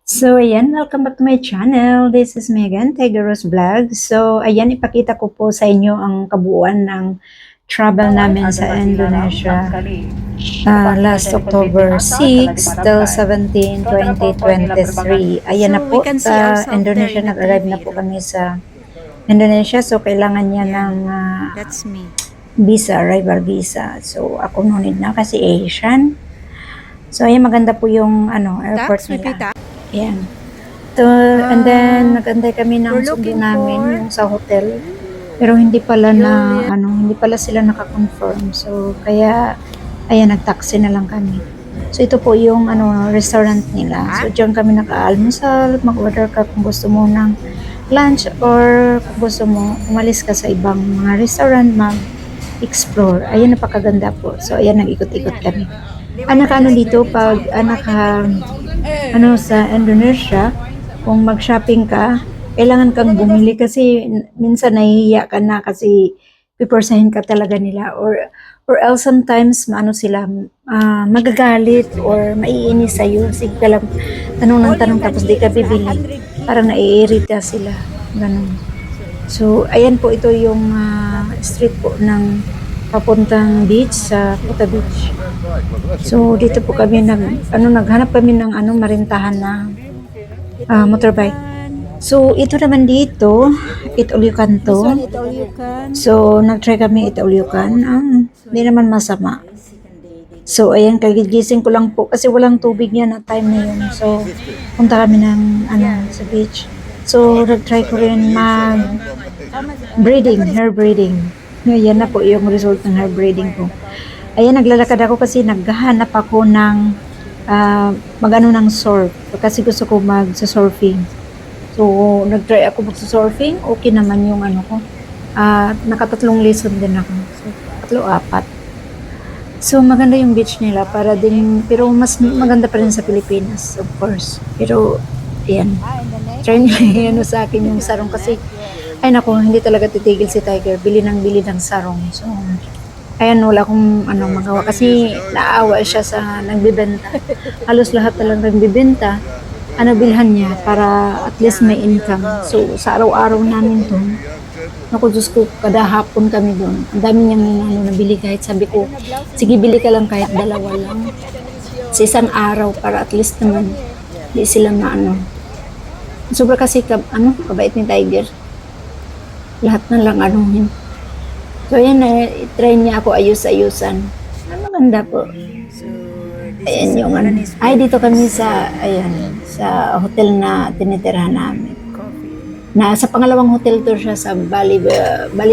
So, ayan, welcome back to my channel. This is Megan, Tiger Rose Vlog. So, ayan, ipakita ko po sa inyo ang kabuuan ng travel namin sa Indonesia last October 6 till 17, 2023. Ayan na po, sa Indonesia, nag-arrive na po kami sa Indonesia. So, kailangan niya ng That's me. visa, arrival visa. So, ako nunid na kasi Asian. So, ayan, maganda po yung airport Tax, nila. repeat that. Yan. And then nagantay kami ng we're sundo looking namin for- yung sa hotel. Pero hindi pala hindi pala sila naka-confirm. So kaya ayan, nag-taxi na lang kami. So ito po yung restaurant nila. So diyan kami naka-almusal, mag-order ka kung gusto mo ng lunch or kung gusto mo umalis ka sa ibang mga restaurant mag-explore. Ayan, napakaganda po. So ayan, nag-ikot-ikot kami. Dito pag sa Indonesia, kung mag-shopping ka, kailangan kang bumili kasi minsan nahihiya ka na kasi pipersahin ka talaga nila or else sometimes sila magagalit or maiinis sa'yo. Sige ka lang tanong ng tanong tapos di ka bibili. Parang naiirita sila. Ganun. So, ayan po, ito yung street po ng papuntang beach sa Kuta Beach. So dito po kami naghanap kami ng marintahan na motorbike. So ito naman dito, It-Ulyukan to. So nag-try kami It-Ulyukan. Hindi naman masama. So ayan, kagigising ko lang po kasi walang tubig yan na time na yun. So punta kami ng sa beach. So nag-try ko rin hair braiding. Yan na po yung result ng hair braiding ko. Ayan, naglalakad ako kasi naghahanap ako ng ng surf. Kasi gusto ko mag-surfing. So, nag-try ako mag-surfing. Okay naman yung ko. Nakatatlong lesson din ako. So, 3-4. So, maganda yung beach nila pero mas maganda pa rin sa Pilipinas, of course. Pero, ayan. Try nyo sa akin yung sarong kasi ay nako, hindi talaga titigil si Tiger. Bili ng sarong. So, ayan, wala akong magawa kasi naawa siya sa nagbibenta. Halos lahat talagang nagbibenta. Bilhan niya para at least may income. So, sa araw-araw namin to, naku, Diyos ko, kada hapon kami doon. Ang dami niyang nabili kahit sabi ko, sige, bili ka lang kahit 2 lang. Sa isang araw para at least naman, di sila Sobra kasi kabait ni Tiger. Lahat na lang yun. So yan, try niya ako ayus-ayusan. Maganda po. Ayan yung dito kami sa hotel na tinitirhan namin. Sa pangalawang hotel to siya sa Bali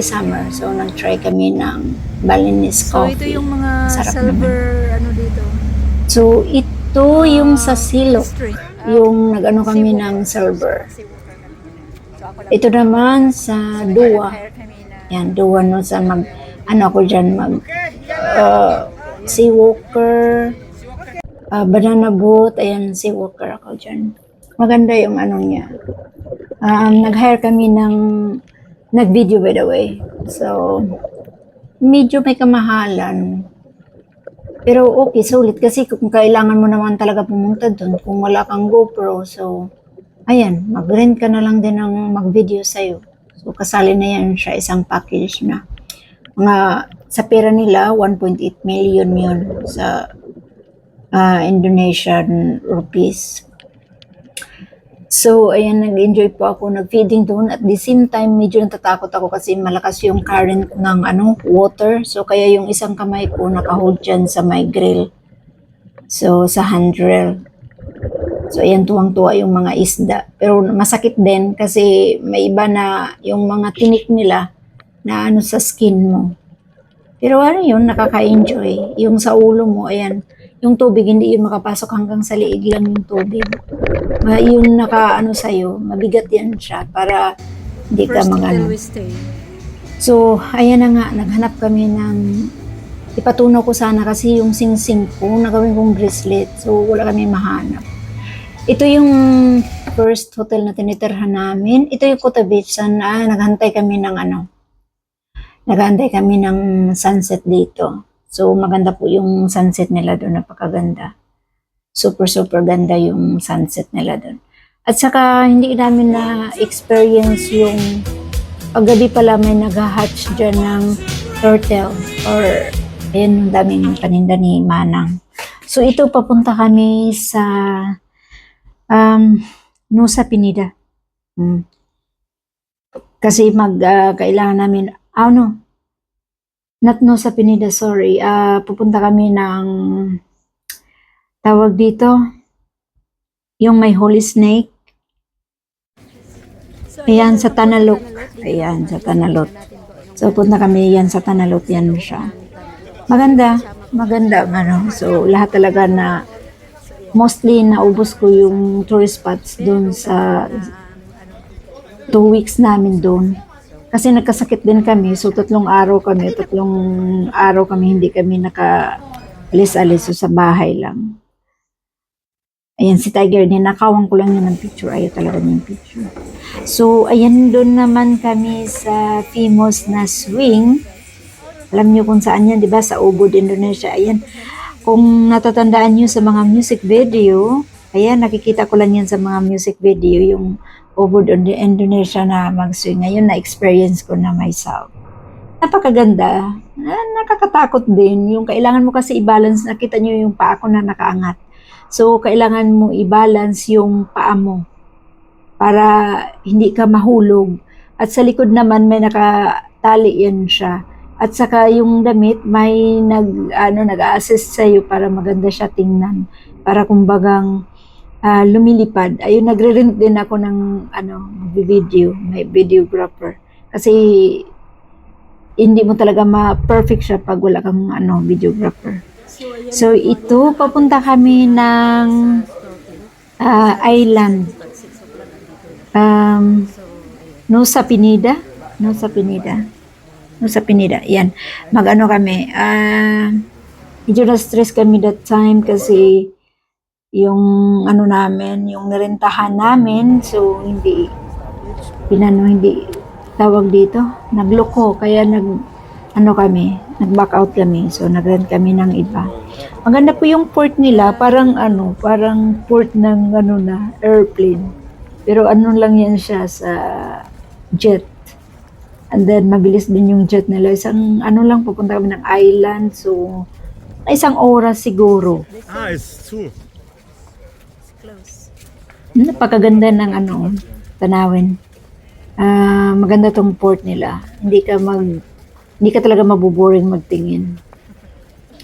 Summer. So nag-try kami ng Balinese coffee. So ito yung mga sarap silver naman. dito. So ito yung sa Silok. Yung kami ng silver. Ito naman sa Dua. Yan, Dua sa ako dyan sea walker, banana boat, ayan, sea walker ako dyan. Maganda yung niya. Nag-hire kami nag-video by the way. So, medyo may kamahalan. Pero okay, sulit kasi kung kailangan mo naman talaga pumunta doon, kung wala kang GoPro, so ayan, mag-rent ka na lang din ng mag-video sa'yo. So, kasali na yan siya isang package na. Sa pera nila, 1.8 million yun sa Indonesian rupees. So, ayan, nag-enjoy po ako, nag-feeding doon. At the same time, medyo natatakot ako kasi malakas yung current ng water. So, kaya yung isang kamay ko nakahold dyan sa my grill. So, sa handrail. So, ayan, tuwang-tuwa yung mga isda. Pero masakit din kasi may iba na yung mga tinik nila na sa skin mo. Pero yun, nakaka-enjoy. Yung sa ulo mo, ayan, yung tubig, hindi yun makapasok hanggang sa liig lang yung tubig. Yung sa'yo, mabigat yan siya para hindi ka So, ayan na nga, naghanap kami ng ipatunaw ko sana kasi yung sing-sing ko, nagawin kong bracelet. So, wala kami mahanap. Ito yung first hotel na tinitirhan namin. Ito yung Kuta Beach. Naghantay kami ng sunset dito. So, maganda po yung sunset nila doon, napakaganda. super super ganda yung sunset nila doon. At saka hindi namin na-experience yung paggabi pala may nag-hatch dyan ng turtle or ayun, daming paninda ni Manang. So ito papunta kami sa Nusa Penida. Kasi kailangan namin, not Nusa Penida, sorry. Pupunta kami ng, tawag dito, yung may holy snake. Ayan, sa Tanalok. Ayan, sa Tanalot. So, punta kami yan sa Tanalot, yan siya. Maganda ano. So, lahat talaga na, mostly naubos ko yung tourist spots doon sa 2 weeks namin doon. Kasi nagkasakit din kami, so 3 araw kami hindi kami naka-alis-alis, so sa bahay lang. Ayan si Tiger, ninakawan ko lang yun ng picture, ayaw talaga niya yung picture. So ayan, doon naman kami sa famous na swing. Alam niyo kung saan yan, di ba? Sa Ubud, Indonesia. Ayan, kung natatandaan niyo sa mga music video, ayan, nakikita ko lang yan sa mga music video, yung Ubud, Indonesia na mag-swing. Ngayon, na-experience ko na myself. Napakaganda. Nakakatakot din. Yung kailangan mo kasi i-balance, nakita niyo yung paa ko na nakaangat. So, kailangan mo i-balance yung paa mo para hindi ka mahulog. At sa likod naman, may nakatali yan siya. At saka yung damit, may nag-assist sa'yo para maganda siya tingnan. Para kumbagang lumilipad. Ayun, nagre-rent din ako ng video, may videographer. Kasi hindi mo talaga ma-perfect siya pag wala kang videographer. So ito, papunta kami ng island. Nusa Penida. Yan. Mag-ano kami. Medyo na-stress kami that time kasi yung yung nirentahan namin, so hindi tawag dito, nagloko, kaya nag-back out kami, so nag-rent kami ng iba. Maganda po yung port nila, parang port ng airplane, pero lang yan siya sa jet, and then mabilis din yung jet nila, isang lang, pupunta kami ng island, so 1 oras siguro. It's true. Napakaganda ng tanawin. Maganda tong port nila. Hindi ka talaga mabuboring magtingin.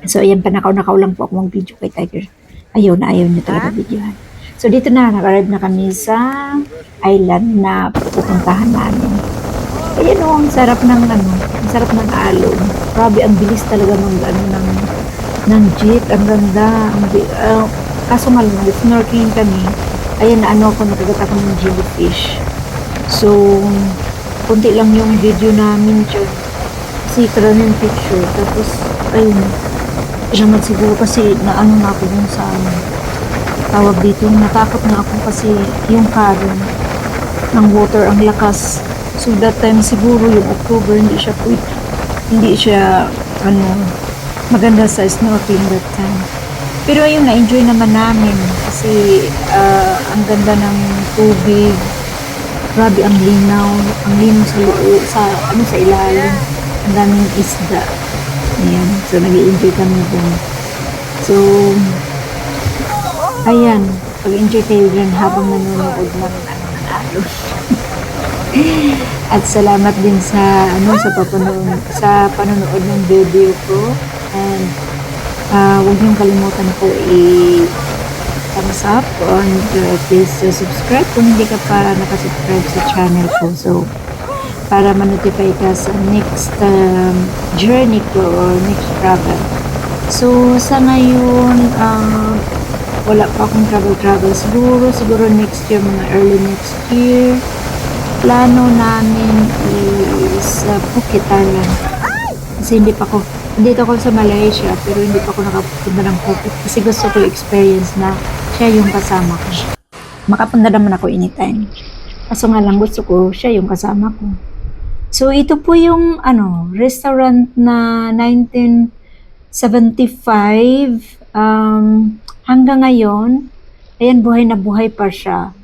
So ayan, panakaw-nakaw lang po ako mag-video kay Tiger. Ayaw niya talaga videohan. So dito naka-arrive na kami sa island na pupuntahan namin. Ayan ang sarap ng alon. Grabe, ang bilis talaga ng jeep. Ang ganda. Kaso nga lang, snorkeling kami. Ayan, nakagat ako ng jellyfish. So, kunti lang yung video namin dyan. Kasi karaming picture. Tapos, ayun, naman siguro kasi na ako dun sa tawag dito. Natakot na ako kasi yung current ng water, ang lakas. So, that time siguro yung October, hindi siya maganda sa snorkeling that time. Pero ayun, na-enjoy naman namin kasi ang ganda ng tubig. Grabe ang linaw sa loob, sa ilalim. Ang daming isda. Ayan, so nag-i-enjoy kami dun. So, ayan, pag-enjoy kayo dyan habang nanonood ng alon. At salamat din sa panonood ng video ko. And huwag niyong kalimutan po i-thumbs up and please subscribe kung hindi ka pa nakasubscribe sa channel ko. So, para ma-notify ka sa next journey ko or next travel. So, sa ngayon, wala pa akong travel. Siguro next year, mga early next year. Plano namin is Phuket, Thailand. Kasi dito ako sa Malaysia, pero hindi pa ako nakapunta ng Phuket. Kasi gusto ko experience na siya yung kasama ko. Makapunta naman ako anytime. Kaso nga lang gusto ko siya yung kasama ko. So ito po yung restaurant na 1975. hanggang ngayon, ayan, buhay na buhay pa siya.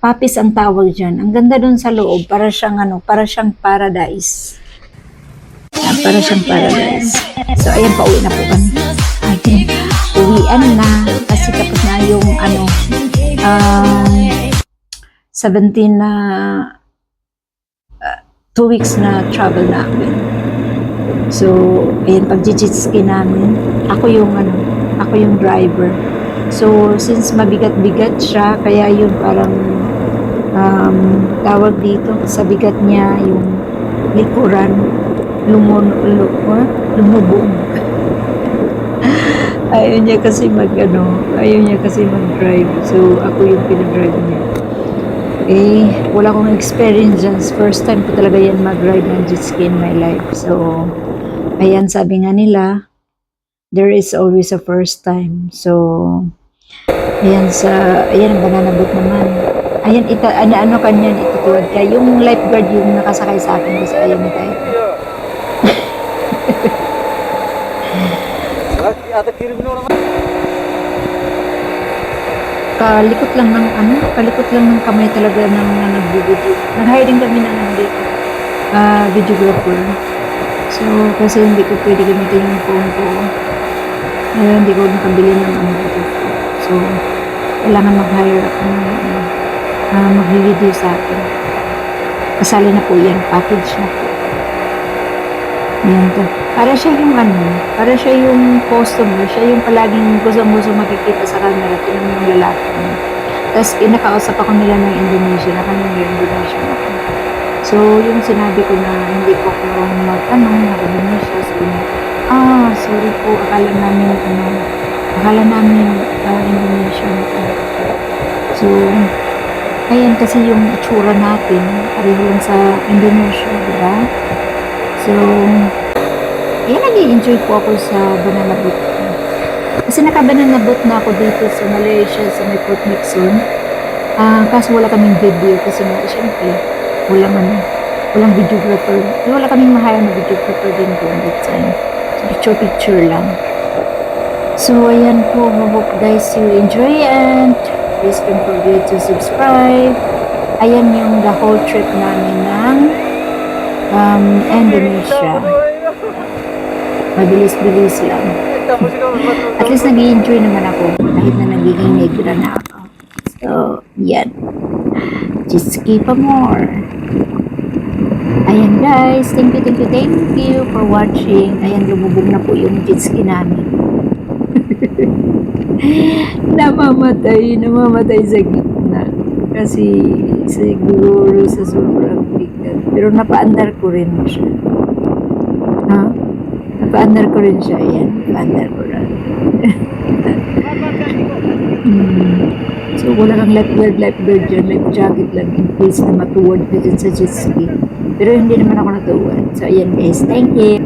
Papis ang tawag dyan. Ang ganda doon sa loob, para siyang para siyang paradise. Para siyang paradise. So, ayan, pauwi na po kami. Ayan, uwian na. Kasi tapos na yung, 17 na, 2 weeks na travel namin. So, ayan, pag-jet-ski namin, ako yung driver. So, since mabigat-bigat siya, kaya yun parang, tawag dito, sa bigat niya, yung likuran, lumubog. Ayaw niya kasi mag-drive. So, ako yung pinag-drive niya. Wala akong experience dyan. First time ko talaga yan mag-ride ng jet ski in my life. So, ayan, sabi nga nila, there is always a first time. So, ayan, ang banana boat naman. Ayan, kanyan, itutuwad ka. Yung lifeguard yung nakasakay sa akin kasi ayaw ni tayo. Kalikot lang ng kamay talaga ng nag-video. Nag-hire din kami ng videographer. So, kasi hindi ko pwede gamitin yung phone ko. Hindi ko nakabili ng videographer. So, kailangan mag-hire ako ng mag-video sa akin. Kasali na po yan, package na po. Yan to. Para siya yung customer, siya yung palaging gusto makikita sa camera, tinan mo yung lalaki. Tapos inakausap ako nila ng Indonesia, Indonesia ako. So, yung sinabi ko na hindi ko ako mag-tanong ng Indonesia, sabi niya, sorry po, akala namin Indonesian ako. So, ayan kasi yung itsura natin, pareho lang sa Indonesia, diba? So, ayan, nag-i-enjoy po ako sa banana boat. Kasi naka-banana boat na ako dito sa Malaysia, sa may Port Nixon. Kaso wala kaming video kasi nga, syempre, walang videographer. Wala kaming mahayang na videographer din doon that time. So, picture lang. So, ayan po. Hope guys you enjoy and please don't forget to subscribe. Ayan yung the whole trip namin ng Indonesia. Mabilis-bilis lang. At least nag-i-enjoy naman ako kahit na nagiging negra na ako. So, yan. Just keep a more. Ayan guys, thank you for watching. Ayan, lumubog na po yung jet ski namin. namamatay sa gitna. Kasi siguro sa sobrang bigat. Pero napaandar ko rin siya. Napaandar ko rin siya. Ayan, napaandar ko rin. So, wala kang lifeguard dyan. Life jacket lang in case na matuwad ka dyan sa jet ski. Pero hindi naman ako natuwad. So, ayan guys. Thank you.